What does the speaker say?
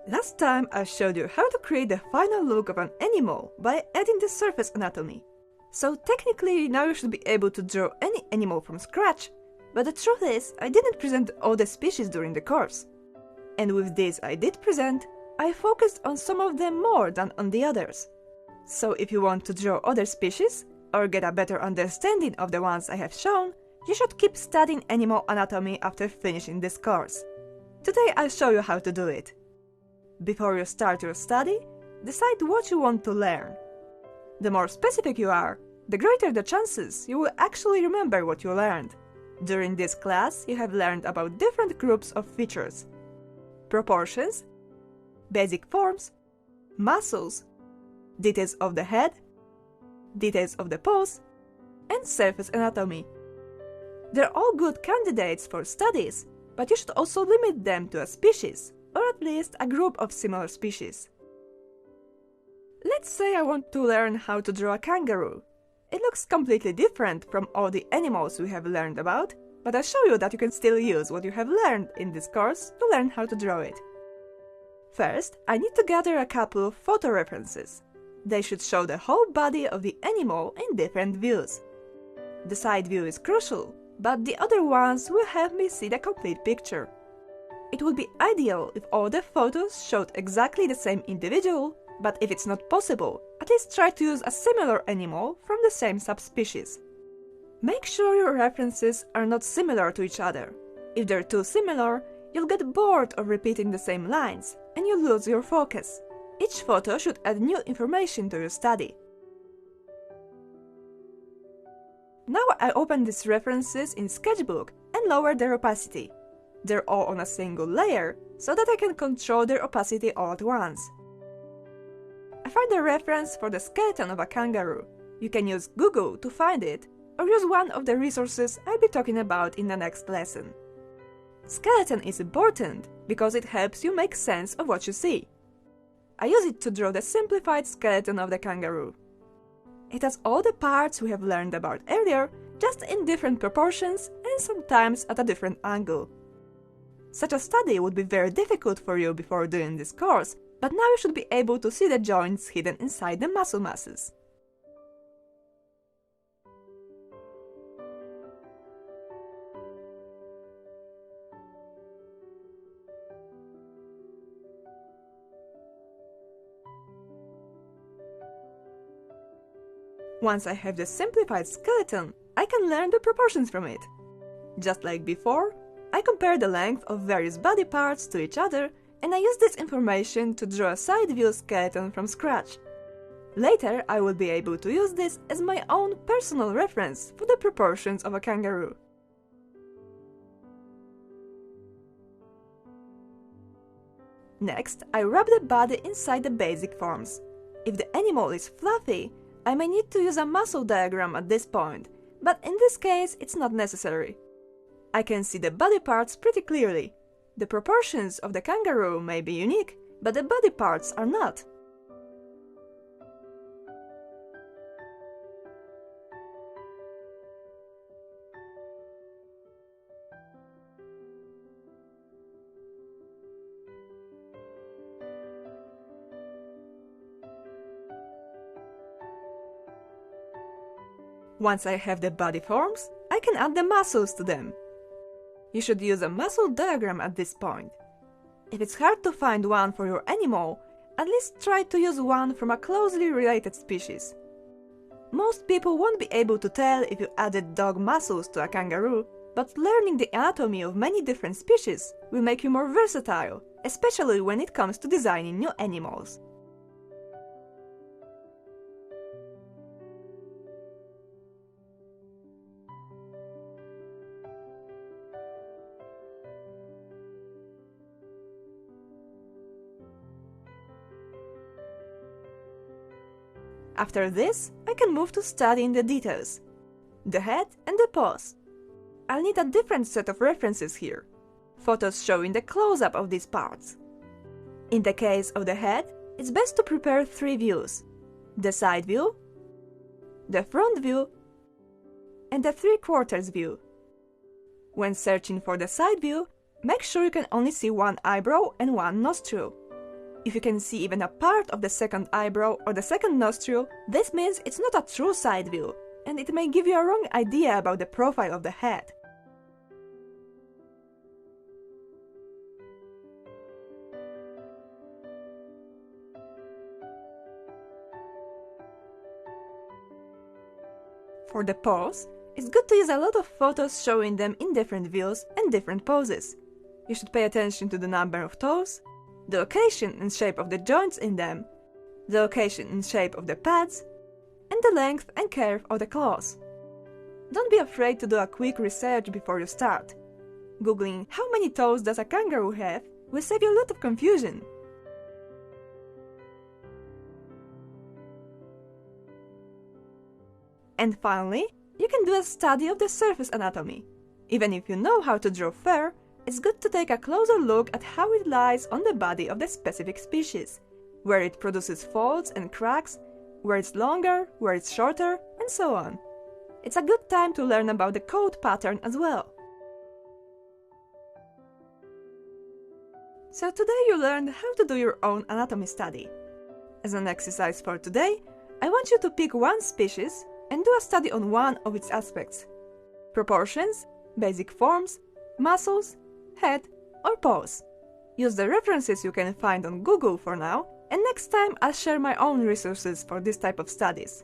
Last time I showed you how to create the final look of an animal by adding the surface anatomy. So technically now you should be able to draw any animal from scratch, but the truth is I didn't present all the species during the course. And with these I did present, I focused on some of them more than on the others. So if you want to draw other species, or get a better understanding of the ones I have shown, you should keep studying animal anatomy after finishing this course. Today I'll show you how to do it. Before you start your study, decide what you want to learn. The more specific you are, the greater the chances you will actually remember what you learned. During this class, you have learned about different groups of features: proportions, basic forms, muscles, details of the head, details of the paws, and surface anatomy. They're all good candidates for studies, but you should also limit them to a species, or at least a group of similar species. Let's say I want to learn how to draw a kangaroo. It looks completely different from all the animals we have learned about, but I'll show you that you can still use what you have learned in this course to learn how to draw it. First, I need to gather a couple of photo references. They should show the whole body of the animal in different views. The side view is crucial, but the other ones will help me see the complete picture. It would be ideal if all the photos showed exactly the same individual, but if it's not possible, at least try to use a similar animal from the same subspecies. Make sure your references are not similar to each other. If they're too similar, you'll get bored of repeating the same lines, and you'll lose your focus. Each photo should add new information to your study. Now I open these references in Sketchbook and lower their opacity. They're all on a single layer, so that I can control their opacity all at once. I find a reference for the skeleton of a kangaroo. You can use Google to find it, or use one of the resources I'll be talking about in the next lesson. Skeleton is important because it helps you make sense of what you see. I use it to draw the simplified skeleton of the kangaroo. It has all the parts we have learned about earlier, just in different proportions and sometimes at a different angle. Such a study would be very difficult for you before doing this course, but now you should be able to see the joints hidden inside the muscle masses. Once I have the simplified skeleton, I can learn the proportions from it. Just like before, I compare the length of various body parts to each other, and I use this information to draw a side view skeleton from scratch. Later, I will be able to use this as my own personal reference for the proportions of a kangaroo. Next, I wrap the body inside the basic forms. If the animal is fluffy, I may need to use a muscle diagram at this point, but in this case it's not necessary. I can see the body parts pretty clearly. The proportions of the kangaroo may be unique, but the body parts are not. Once I have the body forms, I can add the muscles to them. You should use a muscle diagram at this point. If it's hard to find one for your animal, at least try to use one from a closely related species. Most people won't be able to tell if you added dog muscles to a kangaroo, but learning the anatomy of many different species will make you more versatile, especially when it comes to designing new animals. After this, I can move to studying the details: the head and the paws. I'll need a different set of references here, photos showing the close-up of these parts. In the case of the head, it's best to prepare 3 views: the side view, the front view, and the 3/4 view. When searching for the side view, make sure you can only see one eyebrow and one nostril. If you can see even a part of the second eyebrow or the second nostril, this means it's not a true side view, and it may give you a wrong idea about the profile of the head. For the paws, it's good to use a lot of photos showing them in different views and different poses. You should pay attention to the number of toes, the location and shape of the joints in them, the location and shape of the pads, and the length and curve of the claws. Don't be afraid to do a quick research before you start. Googling "how many toes does a kangaroo have" will save you a lot of confusion. And finally, you can do a study of the surface anatomy. Even if you know how to draw fur, it's good to take a closer look at how it lies on the body of the specific species, where it produces folds and cracks, where it's longer, where it's shorter, and so on. It's a good time to learn about the coat pattern as well. So today you learned how to do your own anatomy study. As an exercise for today, I want you to pick one species and do a study on one of its aspects: proportions, basic forms, muscles, head, or paws. Use the references you can find on Google for now, and next time I'll share my own resources for this type of studies.